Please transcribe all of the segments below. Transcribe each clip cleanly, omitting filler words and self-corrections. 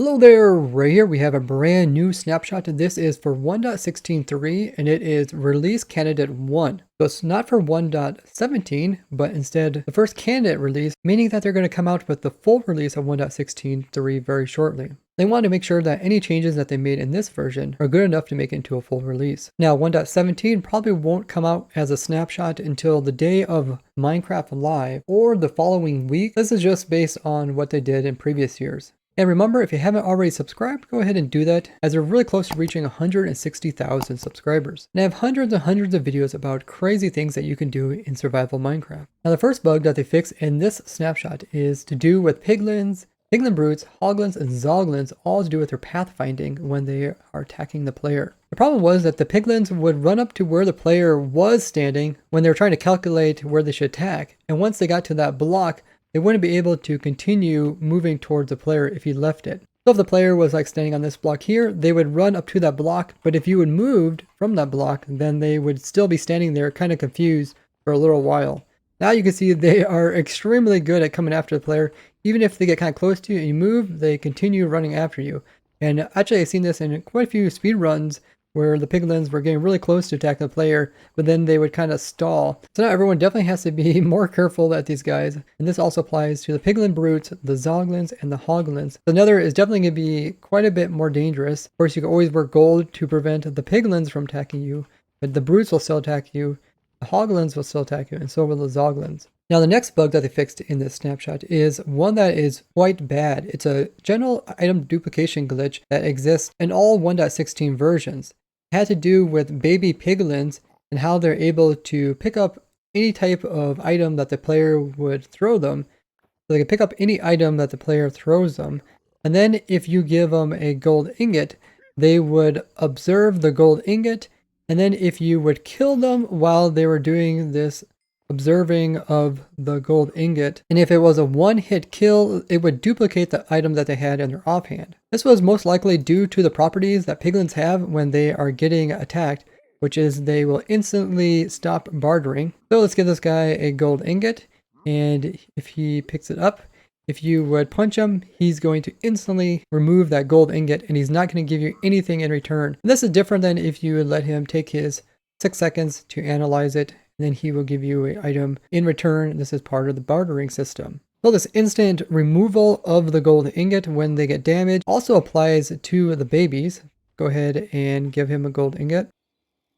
Hello there, right here we have a brand new snapshot. This is for 1.16.3 and it is release candidate 1. So it's not for 1.17, but instead the first candidate release, meaning that they're going to come out with the full release of 1.16.3 very shortly. They want to make sure that any changes that they made in this version are good enough to make it into a full release. Now 1.17 probably won't come out as a snapshot until the day of Minecraft Live or the following week. This is just based on what they did in previous years. And remember, if you haven't already subscribed, go ahead and do that, as we're really close to reaching 160,000 subscribers. And I have hundreds and hundreds of videos about crazy things that you can do in survival Minecraft. Now the first bug that they fixed in this snapshot is to do with piglins, piglin brutes, hoglins, and zoglins, all to do with their pathfinding when they are attacking the player. The problem was that the piglins would run up to where the player was standing when they were trying to calculate where they should attack, and once they got to that block, they wouldn't be able to continue moving towards the player if he left it. So if the player was like standing on this block here, they would run up to that block, but if you had moved from that block, then they would still be standing there kind of confused for a little while. Now you can see they are extremely good at coming after the player. Even if they get kind of close to you and you move, they continue running after you. And actually I've seen this in quite a few speed runs where the piglins were getting really close to attack the player, but then they would kind of stall. So now everyone definitely has to be more careful at these guys. And this also applies to the piglin brutes, the zoglins, and the hoglins. The nether is definitely going to be quite a bit more dangerous. Of course, you can always work gold to prevent the piglins from attacking you, but the brutes will still attack you, the hoglins will still attack you, and so will the zoglins. Now the next bug that they fixed in this snapshot is one that is quite bad. It's a general item duplication glitch that exists in all 1.16 versions. It had to do with baby piglins and how they're able to pick up any type of item that the player would throw them. So they can pick up any item that the player throws them. And then if you give them a gold ingot, they would observe the gold ingot. And then if you would kill them while they were doing this observing of the gold ingot, and if it was a one-hit kill, it would duplicate the item that they had in their offhand. This was most likely due to the properties that piglins have when they are getting attacked, which is they will instantly stop bartering. So let's give this guy a gold ingot, and if he picks it up, if you would punch him, he's going to instantly remove that gold ingot, and he's not going to give you anything in return. And this is different than if you would let him take his 6 seconds to analyze it, and then he will give you an item in return. This is part of the bartering system. So this instant removal of the gold ingot when they get damaged also applies to the babies. Go ahead and give him a gold ingot.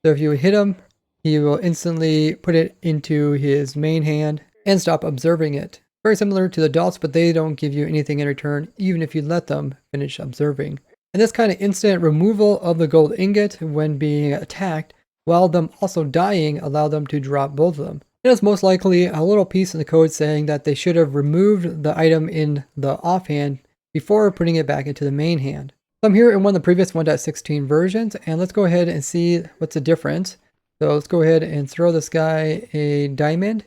So if you hit him, he will instantly put it into his main hand and stop observing it. Very similar to the adults, but they don't give you anything in return, even if you let them finish observing. And this kind of instant removal of the gold ingot when being attacked, while them also dying, allow them to drop both of them. It is most likely a little piece in the code saying that they should have removed the item in the offhand before putting it back into the main hand. So I'm here in one of the previous 1.16 versions, and let's go ahead and see what's the difference. So let's go ahead and throw this guy a diamond.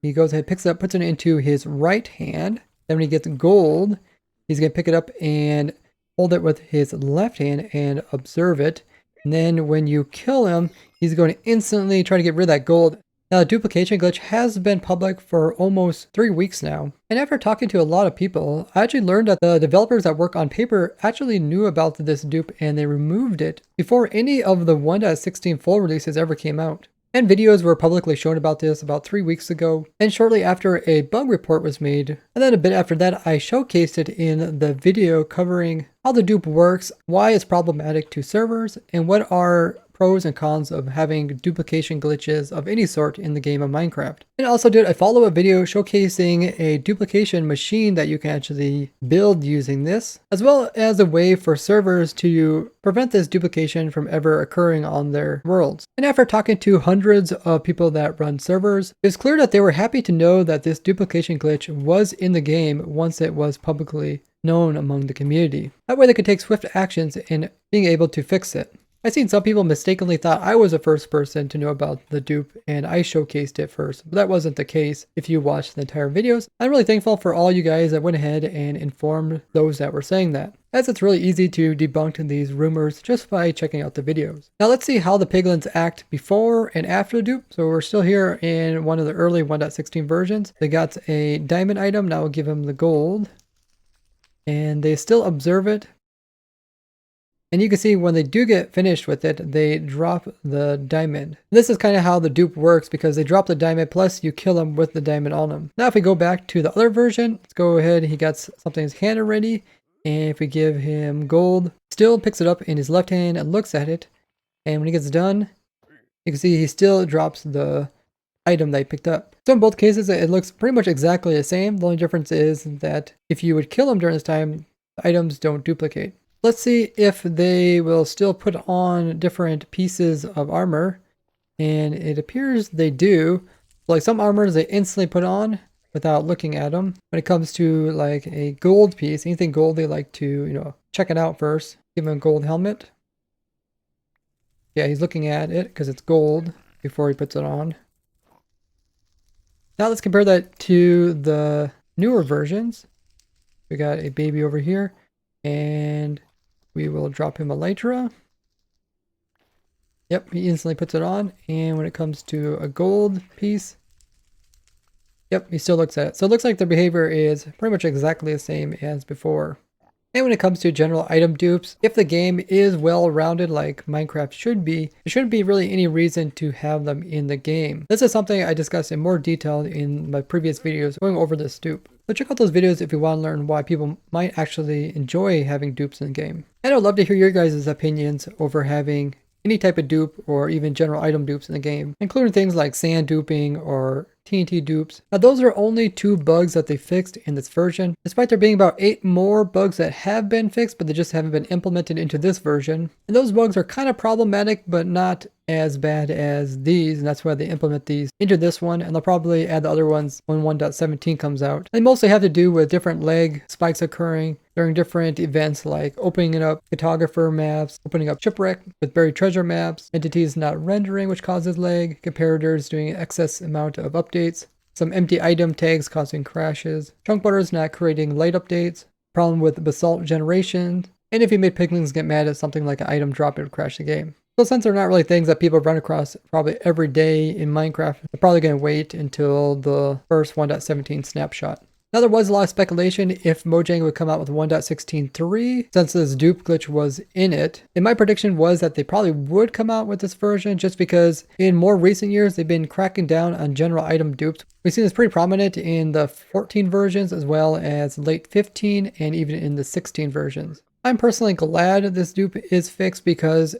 He goes ahead, picks it up, puts it into his right hand. Then when he gets gold, he's going to pick it up and hold it with his left hand and observe it. And then when you kill him, he's going to instantly try to get rid of that gold. Now, the duplication glitch has been public for almost 3 weeks now. And after talking to a lot of people, I actually learned that the developers that work on paper actually knew about this dupe and they removed it before any of the 1.16 full releases ever came out. And videos were publicly shown about this about 3 weeks ago, and shortly after a bug report was made, and then a bit after that I showcased it in the video covering how the dupe works, why it's problematic to servers, and what are pros and cons of having duplication glitches of any sort in the game of Minecraft. And I also did a follow-up video showcasing a duplication machine that you can actually build using this, as well as a way for servers to prevent this duplication from ever occurring on their worlds. And after talking to hundreds of people that run servers, it's clear that they were happy to know that this duplication glitch was in the game once it was publicly known among the community. That way they could take swift actions in being able to fix it. I've seen some people mistakenly thought I was the first person to know about the dupe and I showcased it first, but that wasn't the case if you watched the entire videos. I'm really thankful for all you guys that went ahead and informed those that were saying that, as it's really easy to debunk these rumors just by checking out the videos. Now let's see how the piglins act before and after the dupe. So we're still here in one of the early 1.16 versions. They got a diamond item, now we'll give them the gold. and they still observe it. And you can see when they do get finished with it, they drop the diamond. This is kind of how the dupe works because they drop the diamond plus you kill them with the diamond on them. Now if we go back to the other version, let's go ahead. He got something in his hand already. And if we give him gold, still picks it up in his left hand and looks at it. And when he gets done, you can see he still drops the item that he picked up. So in both cases, it looks pretty much exactly the same. The only difference is that if you would kill him during this time, the items don't duplicate. Let's see if they will still put on different pieces of armor. And it appears they do. Like some armors they instantly put on without looking at them. When it comes to like a gold piece, anything gold, they like to, check it out first. Give him a gold helmet. Yeah, he's looking at it because it's gold before he puts it on. Now let's compare that to the newer versions. We got a baby over here, and we will drop him Elytra. Yep, he instantly puts it on, and when it comes to a gold piece, yep, he still looks at it. So it looks like their behavior is pretty much exactly the same as before. And when it comes to general item dupes, if the game is well-rounded like Minecraft should be, there shouldn't be really any reason to have them in the game. This is something I discussed in more detail in my previous videos going over this dupe. So check out those videos if you want to learn why people might actually enjoy having dupes in the game. And I'd love to hear your guys' opinions over having any type of dupe or even general item dupes in the game, including things like sand duping or TNT dupes. Now those are only 2 bugs that they fixed in this version, despite there being about 8 more bugs that have been fixed, but they just haven't been implemented into this version. And those bugs are kind of problematic, but not as bad as these, and that's why they implement these into this one, and they'll probably add the other ones when 1.17 comes out. They mostly have to do with different lag spikes occurring during different events like opening up cartographer maps, opening up shipwreck with buried treasure maps, entities not rendering which causes lag, comparators doing an excess amount of updates, some empty item tags causing crashes, chunk butters not creating light updates, problem with basalt generation, and if you made piglins get mad at something like an item drop, it would crash the game. So since they're not really things that people run across probably every day in Minecraft, they're probably going to wait until the first 1.17 snapshot. Now there was a lot of speculation if Mojang would come out with 1.16.3 since this dupe glitch was in it. And my prediction was that they probably would come out with this version just because in more recent years they've been cracking down on general item dupes. We've seen this pretty prominent in the 14 versions as well as late 15 and even in the 16 versions. I'm personally glad this dupe is fixed because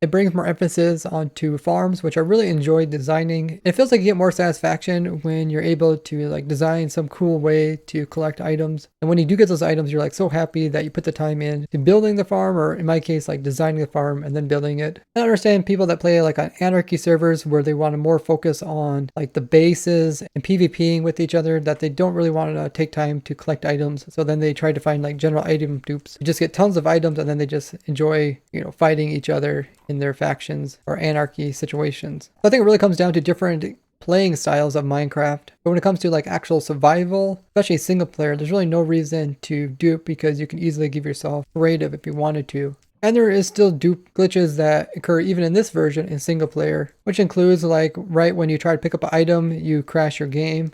it brings more emphasis onto farms, which I really enjoy designing. It feels like you get more satisfaction when you're able to design some cool way to collect items. And when you do get those items, you're so happy that you put the time in to building the farm, or in my case, designing the farm and then building it. I understand people that play on anarchy servers where they want to more focus on the bases and PvPing with each other, that they don't really want to take time to collect items. So then they try to find general item dupes. You just get tons of items and then they just enjoy, fighting each other in their factions or anarchy situations. So I think it really comes down to different playing styles of Minecraft. But when it comes to actual survival, especially single player, there's really no reason to dupe because you can easily give yourself creative if you wanted to. And there is still dupe glitches that occur even in this version in single player, which includes right when you try to pick up an item, you crash your game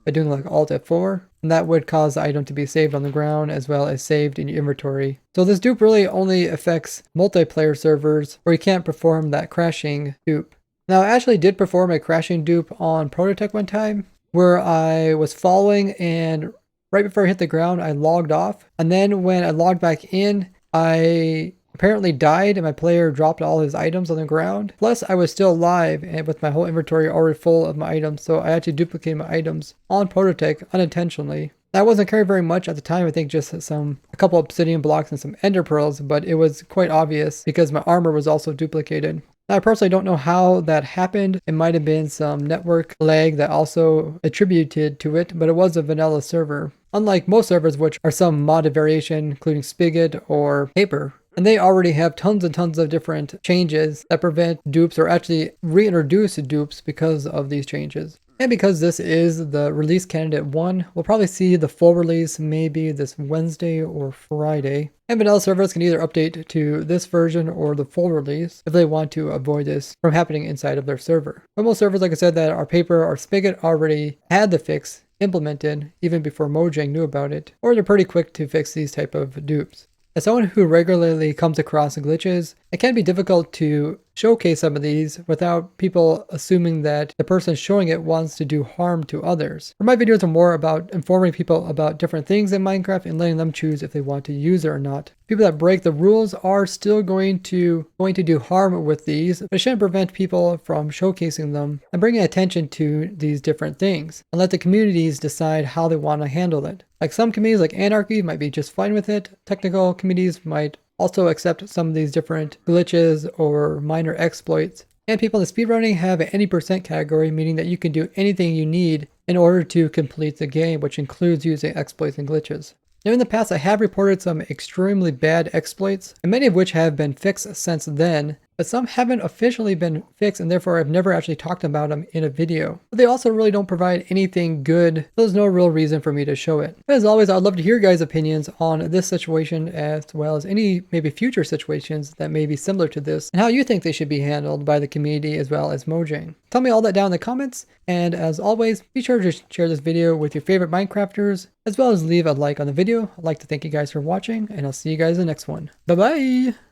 by doing Alt F4, and that would cause the item to be saved on the ground as well as saved in your inventory. So this dupe really only affects multiplayer servers where you can't perform that crashing dupe. Now I actually did perform a crashing dupe on ProtoTech one time where I was following, and right before I hit the ground I logged off, and then when I logged back in I apparently died and my player dropped all his items on the ground. Plus I was still alive and with my whole inventory already full of my items, so I had to duplicate my items on ProtoTech unintentionally. I wasn't carrying very much at the time, I think just a couple obsidian blocks and some ender pearls, but it was quite obvious because my armor was also duplicated. Now, I personally don't know how that happened. It might have been some network lag that also attributed to it, but it was a vanilla server. Unlike most servers, which are some modded variation, including Spigot or Paper. And they already have tons and tons of different changes that prevent dupes or actually reintroduce dupes because of these changes. And because this is the release candidate 1, we'll probably see the full release maybe this Wednesday or Friday. And vanilla servers can either update to this version or the full release if they want to avoid this from happening inside of their server. But most servers, like I said, that are Paper or Spigot already had the fix implemented even before Mojang knew about it, or they're pretty quick to fix these type of dupes. As someone who regularly comes across glitches, it can be difficult to showcase some of these without people assuming that the person showing it wants to do harm to others. My videos are more about informing people about different things in Minecraft and letting them choose if they want to use it or not. People that break the rules are still going to do harm with these, but it shouldn't prevent people from showcasing them and bringing attention to these different things, and let the communities decide how they want to handle it. Like some communities like Anarchy might be just fine with it. Technical communities might also accept some of these different glitches or minor exploits. And people in the speedrunning have an any percent category, meaning that you can do anything you need in order to complete the game, which includes using exploits and glitches. Now in the past, I have reported some extremely bad exploits, and many of which have been fixed since then, but some haven't officially been fixed, and therefore I've never actually talked about them in a video. But they also really don't provide anything good, so there's no real reason for me to show it. But as always, I'd love to hear your guys' opinions on this situation, as well as any maybe future situations that may be similar to this, and how you think they should be handled by the community as well as Mojang. Tell me all that down in the comments, and as always, be sure to share this video with your favorite Minecrafters, as well as leave a like on the video. I'd like to thank you guys for watching, and I'll see you guys in the next one. Bye bye!